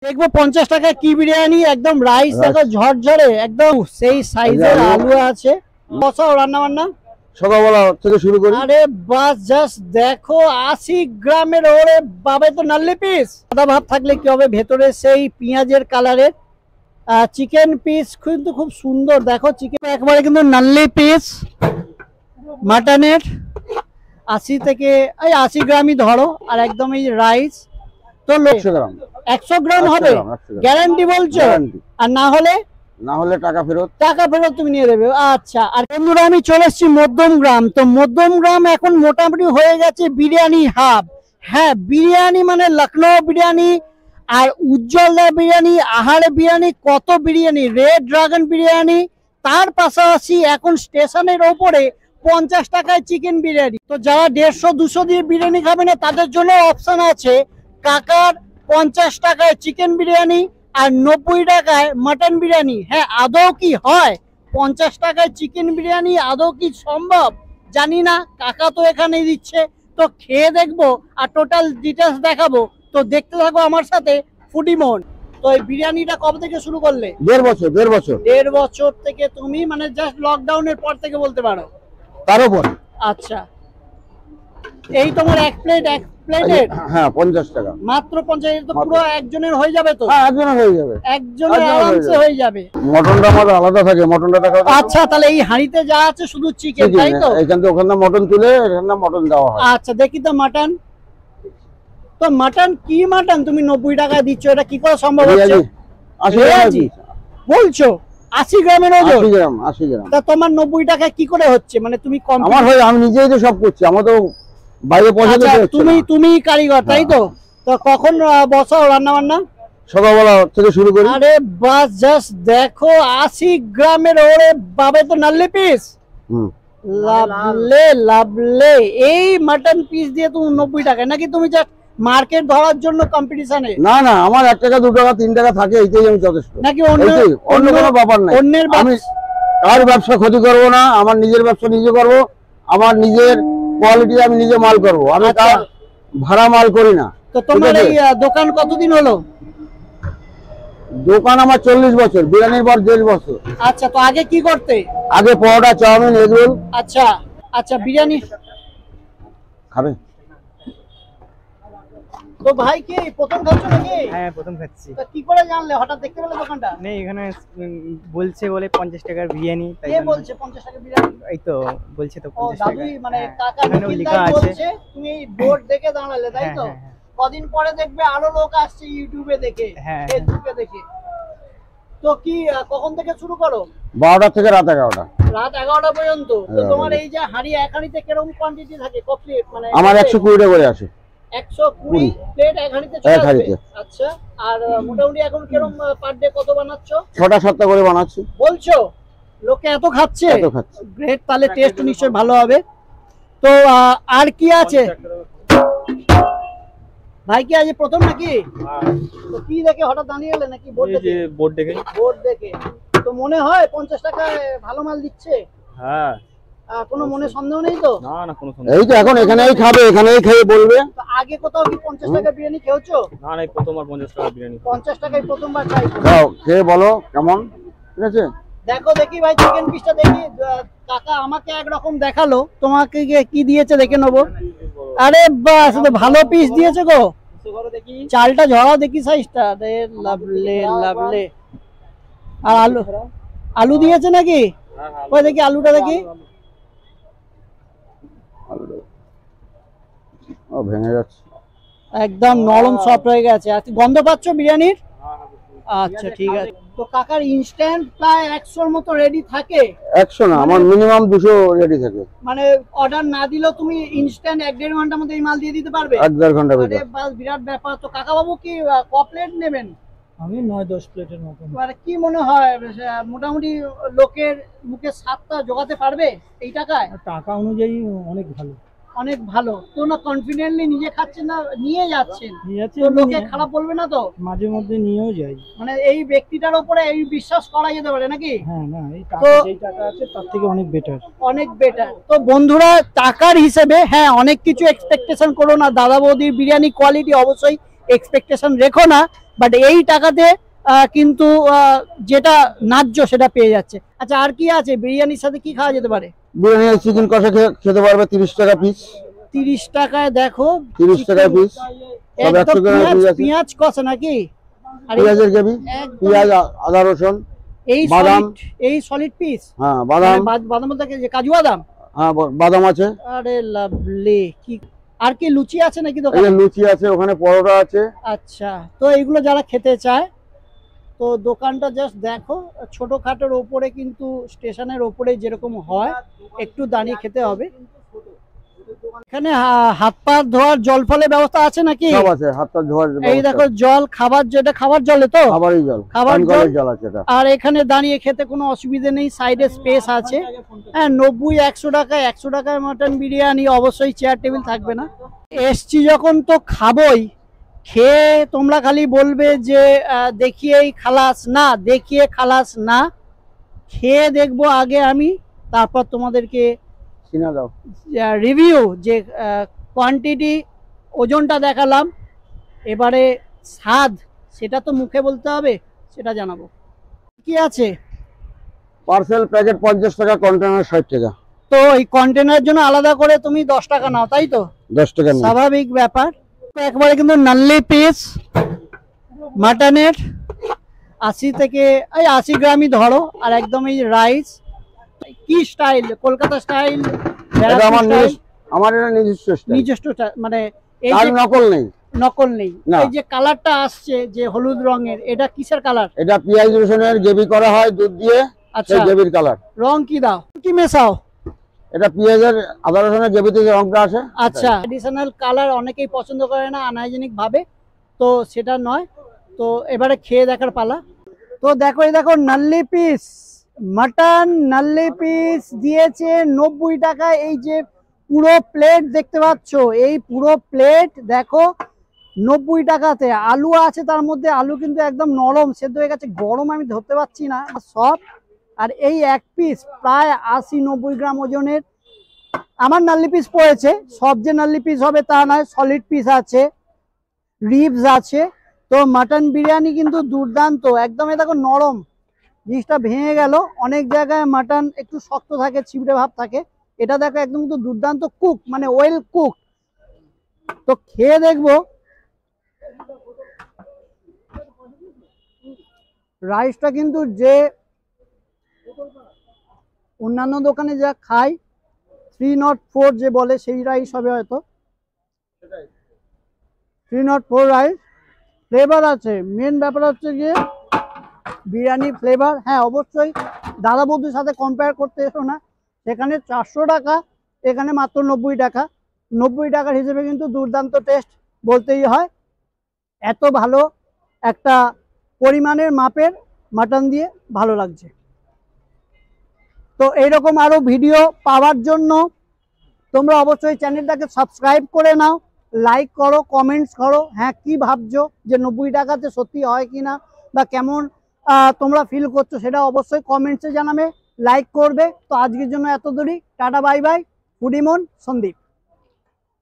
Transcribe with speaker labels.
Speaker 1: দেখবো 50 টাকা কি বিরিয়ানি, একদম রাইস দেখো ঝরঝরে, একদম সেই সাইজের আলু আছে। বসাও রান্না বান্না
Speaker 2: সকালবেলা থেকে শুরু করি।
Speaker 1: আরে বাস জাস্ট দেখো 80 গ্রামের, ওরে বাবা তো নাল্লি পিস। সাদা ভাত থাকলে কি হবে, ভেতরে সেই পেঁয়াজের কালারের চিকেন পিস কিন্তু খুব সুন্দর। দেখো চিকেন একবারে কিন্তু নাল্লি পিস মাটনের 80 থেকে 80 গ্রামই ধরো, আর একদম এই রাইস তো
Speaker 2: 100 গ্রাম
Speaker 1: 100 গ্রাম হবে গ্যারান্টি বলছো? আর না হলে
Speaker 2: টাকা ফেরত
Speaker 1: তুমি নিয়ে দেবে। আচ্ছা, আর বন্ধুরা আমি চলে এসেছি মধ্যমগ্রাম। তো মধ্যমগ্রাম এখন মোটামুটি হয়ে গেছে বিরিয়ানি হাব। হ্যাঁ, বিরিয়ানি মানে লখনৌ বিরিয়ানি আর উজ্জ্বলদা বিরিয়ানি, আহারে বিরিয়ানি, কত বিরিয়ানি, রেড ড্রাগন বিরিয়ানি, তার পাশাপাশি এখন স্টেশনের ওপরে 50 টাকায় চিকেন বিরিয়ানি। তো যারা 150-200 দিয়ে বিরিয়ানি খাবে না তাদের জন্য অপশন আছে কাকার 50 টাকায় চিকেন বিরিয়ানি আর 90 টাকায় মাটন বিরিয়ানি। হ্যাঁ, আদৌ কি হয় 50 টাকায় চিকেন বিরিয়ানি, আদৌ কি সম্ভব জানি না, কাকা তো এখানে দিচ্ছে। তো খেয়ে দেখবো আর টোটাল ডিটেলস দেখাবো। তো দেখতে থাকো আমার সাথে ফুডিমন। তো এই বিরিয়ানিটা কবে থেকে শুরু করলে?
Speaker 2: 1.5 বছর।
Speaker 1: 1.5 বছর থেকে তুমি মানে জাস্ট লকডাউনের পর থেকে বলতে পারো?
Speaker 2: তার উপর।
Speaker 1: আচ্ছা, এই তোমার এক প্লেটের
Speaker 2: হ্যাঁ 50 টাকা
Speaker 1: মাত্র 50। তো পুরো একজনের হয়ে যাবে তো?
Speaker 2: হ্যাঁ, একজনের হয়ে যাবে,
Speaker 1: একজনের আরামসে হয়ে যাবে।
Speaker 2: মটনটা আমাদের আলাদা থাকে, মটনটা দেখা।
Speaker 1: আচ্ছা, তাহলে এই হাঁড়িতে যা আছে শুধু চিকেন, তাই তো?
Speaker 2: এখান থেকে ওখানে মটন তুলে এখানে মটন দেওয়া হয়।
Speaker 1: আচ্ছা, দেখি তো মাটন। তো মাটন কি মাটন তুমি 90 টাকায় দিচ্ছ, এটা কি করে সম্ভব হচ্ছে?
Speaker 2: 80 গ্রাম
Speaker 1: বলছো? 80 গ্রামের ওজন?
Speaker 2: 80 গ্রাম।
Speaker 1: তা তোমার 90 টাকা কি করে হচ্ছে? মানে তুমি কম?
Speaker 2: আমার হয়, আমি নিজেই তো সব করছি, আমার তো বাইরে পয়সা দিতে হচ্ছে না।
Speaker 1: তুমি কারিগর, তাই তো? তো কখন বসাও রান্না বান্না?
Speaker 2: সকালবেলা থেকে শুরু করি।
Speaker 1: আরে বাস জাস্ট দেখো 80 গ্রামের, ওরে বাবা তো নাল্লি পিস। লাভলে এই মাটন পিস দিয়ে তুমি 90 টাকা, নাকি তুমি জাস্ট মার্কেট ধরার জন্য কম্পিটিশনে?
Speaker 2: না না, আমার 1 টাকা 2 টাকা 3 টাকা থাকে, এইটাই আমি যথেষ্ট।
Speaker 1: নাকি
Speaker 2: অন্য কোনো ব্যাপার নাই। আমি কার ব্যবসা ক্ষতি করব না, আমার নিজের ব্যবসা নিজে করব, আমার নিজের কোয়ালিটি আমি নিজে মাল করব, আমি তার ভাড়া মাল করি না।
Speaker 1: তো তোমার এই দোকান কতদিন হলো?
Speaker 2: দোকান আমার 40 বছর, বিরিয়ানির পর 1.5 বছর।
Speaker 1: আচ্ছা, তো আগে কি করতে?
Speaker 2: আগে পরোটা, চাউমিন, এগরোল।
Speaker 1: আচ্ছা আচ্ছা, বিরিয়ানি
Speaker 2: খাবে
Speaker 1: তো ভাই কি প্রথম খাচ্ছ নাকি?
Speaker 3: হ্যাঁ, প্রথম খাচ্ছি।
Speaker 1: তা কি করে জানলে, হঠাৎ দেখতে পেলে দোকানটা?
Speaker 3: নেই, এখানে বলছে বলে 50 টাকার বিরিয়ানি। তাই
Speaker 1: কে বলছে 50 টাকা বিরিয়ানি?
Speaker 3: এই তো বলছে তো
Speaker 1: ও
Speaker 3: 50 টাকা।
Speaker 1: দাদুই মানে কাকা
Speaker 3: এখানেও লেখা আছে।
Speaker 1: বলছে, তুমি বোর্ড দেখে দাঁড়ালে, তাই তো? কদিন পরে দেখবে আরো লোক আসছে ইউটিউবে দেখে, ফেসবুকে দেখে। তো কি কখন থেকে শুরু করো?
Speaker 2: 12টা থেকে রাত 11টা।
Speaker 1: রাত 11টা পর্যন্ত। তো তোমার এই যে হাঁড়ি, এক হাঁড়িতে কিরকম কোয়ান্টিটি থাকে? কমপ্লিট মানে
Speaker 2: আমার 120 টাকা করে আসে।
Speaker 1: 120 প্লেট এক হাঁড়িতে চলে আসবে? আচ্ছা, আর মোটামুটি এখন কিরকম পার ডে কত বানাচ্ছ?
Speaker 2: 6টা 7টা করে বানাচ্ছি।
Speaker 1: বলছো লোকে এত খাচ্ছে? গ্রেট, তাহলে টেস্ট নিশ্চয়ই ভালো হবে। তো আর কি আছে ভাই? কি আজ প্রথম নাকি? তো কি দেখে হঠাৎ দাঁড়িয়ে এলে নাকি? বোর্ড দেখে? বোর্ড দেখে তো মনে হয় 50 টাকায় ভালো মাল দিচ্ছে।
Speaker 3: হ্যাঁ,
Speaker 1: কোনো মনে সন্দেহ নেই তো?
Speaker 3: না না, কোনো সন্দেহ।
Speaker 2: এই তো এখন এখানেই খাবে, এখানেই খেয়ে বলবে।
Speaker 1: তো আগে কোথাও কি 50 টাকা বিরিয়ানি খেয়েছো?
Speaker 3: না না, প্রথমবার 50 টাকা বিরিয়ানি।
Speaker 1: 50 টাকায় প্রথমবার খাইছো?
Speaker 2: দাও খেয়ে বলো কেমন, ঠিক আছে?
Speaker 1: দেখো দেখি ভাই, চিকেন পিসটা দেখি। কাকা আমাকে একরকম দেখালো, তোমাকে কি দিয়েছে দেখে নেবো। আরে বাস, ভালো পিস দিয়েছে গো। চালটা ঝরাও দেখি সাইজটা। আরে লাভলে লাভলে। আর আলু দিয়েছে নাকি? ওই দেখি আলুটা দেখি।
Speaker 2: ও ভেঙে যাচ্ছে,
Speaker 1: একদম নরম সফট হয়ে গেছে। আর গন্ধ পাচ্ছ বিরিয়ানির? আচ্ছা ঠিক আছে। তো কাকার ইনস্ট্যান্ট প্রায় 100-র মতো রেডি থাকে?
Speaker 2: 100 না, আমার মিনিমাম 200 রেডি থাকে।
Speaker 1: মানে অর্ডার না দিলেও তুমি ইনস্ট্যান্ট 1-1.5 ঘন্টার মধ্যে এই মাল দিয়ে দিতে পারবে?
Speaker 2: 1-1.5 ঘন্টার ভিতরে।
Speaker 1: আরে বাস, বিরাট ব্যাপার। তো কাকা বাবু কি ক প্লেট নেবেন?
Speaker 4: আমি 9-10 প্লেটের মতো।
Speaker 1: মানে কি মনে হয় মোটামুটি লোকের মুখে স্বাদটা জোগাতে পারবে এই টাকায়?
Speaker 4: টাকা অনুযায়ী অনেক ভালো,
Speaker 1: অনেক ভালো। তো না কনফিডেন্টলি নিজে খাচ্ছেন না নিয়ে যাচ্ছেন? তো লোকে খারাপ বলবে না তো?
Speaker 4: মাঝে মধ্যে নিয়েও যাই।
Speaker 1: মানে এই ব্যক্তিটার উপরে এই বিশ্বাস করা যেতে পারে নাকি?
Speaker 4: হ্যাঁ, না এই টাকা যেই টাকা আছে তার থেকে অনেক বেটার,
Speaker 1: অনেক বেটার। তো বন্ধুরা, টাকার হিসেবে হ্যাঁ অনেক কিছু এক্সপেকটেশন করো না। দাদা বৌদির বিরিয়ানি কোয়ালিটি অবশ্যই এক্সপেকটেশন রেখো না, বাট এই টাকাতে কিন্তু যেটা ন্যায্য সেটা পেয়ে যাচ্ছে। আচ্ছা, আর কি আছে বিরিয়ানির সাথে, কি খাওয়া যেতে পারে?
Speaker 2: বিরিয়ানি চিকেন কষা খেতে পারবে 30 টাকা পিস।
Speaker 1: 30 টাকায় দেখো,
Speaker 2: 30 টাকা পিস। সব 100 গ্রাম পিস আছে।
Speaker 1: পেঁয়াজ কষা নাকি? আর
Speaker 2: পেঁয়াজের গ্রেভি, পেঁয়াজ, আদা, রসুন,
Speaker 1: এই
Speaker 2: বাদাম,
Speaker 1: এই সলিড পিস।
Speaker 2: হ্যাঁ বাদাম,
Speaker 1: বাদাম বলতে কি, যে কাজু বাদাম?
Speaker 2: হ্যাঁ বাদাম আছে।
Speaker 1: আরে লাভলি। কি আর কি লুচি আছে নাকি
Speaker 2: এই
Speaker 1: দোকানে?
Speaker 2: লুচি আছে, ওখানে পরোটা আছে।
Speaker 1: আচ্ছা, তো এইগুলো যারা খেতে চায় তো দোকানটা জাস্ট দেখো, ছোটখাটোর ওপরে, কিন্তু স্টেশনের ওপরে যেরকম হয় একটু দাঁড়িয়ে খেতে হবে। এখানে হাত পা ধোয়ার জল ফলের ব্যবস্থা আছে নাকি?
Speaker 2: সব আছে, হাত পা ধোয়ার
Speaker 1: এই দেখো জল, খাবার, যেটা খাবার জলে তো
Speaker 2: খাবারই জল,
Speaker 1: খাবার
Speaker 2: জল আছে এটা।
Speaker 1: আর এখানে দাঁড়িয়ে খেতে কোনো অসুবিধা নেই, সাইডে স্পেস আছে। হ্যাঁ, 90-100 টাকা, 100 টাকায় মাটন বিরিয়ানি, অবশ্যই চেয়ার টেবিল থাকবে না। এসছি যখন তো খাবোই, খেয়ে তোমরা খালি বলবে যে দেখিয়েই খালাস না, দেখিয়ে খালাস না, খেয়ে দেখবো আগে আমি, তারপর তোমাদেরকে
Speaker 2: চিনা দাও।
Speaker 1: রিভিউ, যে কোয়ান্টিটি, ওজনটা দেখালাম, এবারে স্বাদ সেটা তো মুখে বলতে হবে, সেটা জানাবো। কি আছে?
Speaker 2: পার্সেল প্যাকেট 50 টাকা, কন্টেনার 60 টাকা।
Speaker 1: তো এই কন্টেনার জন্য আলাদা করে তুমি 10 টাকা নাও, তাই তো?
Speaker 2: 10 টাকা নেই।
Speaker 1: স্বাভাবিক ব্যাপার। একবারে কিন্তু নাল্লি পিস মাটনের 80 থেকে 80 গ্রামই ধরো, আর একদম এই রাইস। কি স্টাইল? কলকাতা স্টাইল?
Speaker 2: এটা আমার এটা নিজস্ব স্টাইল।
Speaker 1: নিজস্ব মানে এই
Speaker 2: আর
Speaker 1: যে
Speaker 2: নকল নেই।
Speaker 1: নকল নেই।
Speaker 2: না।
Speaker 1: এই যে কালারটা আসছে যে হলুদ রঙের, এটা কিসের কালার?
Speaker 2: এটা পেঁয়াজ রসুনের গ্রেভি করা হয় দুধ দিয়ে,
Speaker 1: আচ্ছা,
Speaker 2: সেই গ্রেভির কালার।
Speaker 1: রং কি দাও, কি মেশাও?
Speaker 2: এটা পেঁয়াজের, আদা রসুনের গ্রেভিতে যে রংটা আসে।
Speaker 1: আচ্ছা, ট্র্যাডিশনাল কালার অনেকেই পছন্দ করে না, আনহাইজেনিক ভাবে, তো সেটা নয়। তো এবারে খেয়ে দেখার পালা। তো দেখো, এই দেখো নাল্লি পিস মাটন, নাল্লি পিস দিয়েছে 90 টাকায়। এই যে পুরো প্লেট দেখতে পাচ্ছ, এই পুরো প্লেট দেখো 90 টাকাতে। আলু আছে তার মধ্যে, আলু কিন্তু একদম নরম, সেদ্ধ হয়ে গেছে, গরম আমি ধরতে পারছি না, সব। আর এই এক পিস প্রায় 80-90 গ্রাম ওজনের আমার নাল্লি পিস পড়েছে। সব যে নাল্লি পিস হবে তা নয়, সলিড পিস আছে, রিবস আছে। তো মাটন বিরিয়ানি কিন্তু দুর্দান্ত একদম। দেখো নরম, জিনিসটা ভেঙে গেল। অনেক জায়গায় মাটন একটু শক্ত থাকে, ছিবড়ে ভাব থাকে, এটা দেখো একদম কিন্তু দুর্দান্ত কুক, মানে ওয়েল কুক। তো খেয়ে দেখবো। রাইসটা কিন্তু যে অন্যান্য দোকানে যা খাই 304 যে বলে, সেই রাইস হবে হয়তো। 304 রাইস, ফ্লেভার আছে। মেন ব্যাপার হচ্ছে যে বিরিয়ানি ফ্লেভার। হ্যাঁ, অবশ্যই দাদা বৌদির সাথে কম্পেয়ার করতে এসো না, সেখানে 400 টাকা, এখানে মাত্র 90 টাকা। 90 টাকার হিসেবে কিন্তু দুর্দান্ত টেস্ট বলতেই হয়। এত ভালো একটা পরিমাণের মাপের মাটন দিয়ে ভালো লাগছে। তো এইরকম আরো ভিডিও পাওয়ার জন্য তোমরা অবশ্যই চ্যানেলটাকে সাবস্ক্রাইব করে নাও, লাইক করো, কমেন্টস করো। হ্যাঁ, কি ভাবছো যে 90 টাকাতে সত্যি হয় কিনা, বা কেমন তোমরা ফিল করছো, সেটা অবশ্যই কমেন্টসে জানাবে, লাইক করবে। তো আজকের জন্য এত দূরই, টাটা বাই বাই, ফুডিমন সন্দীপ।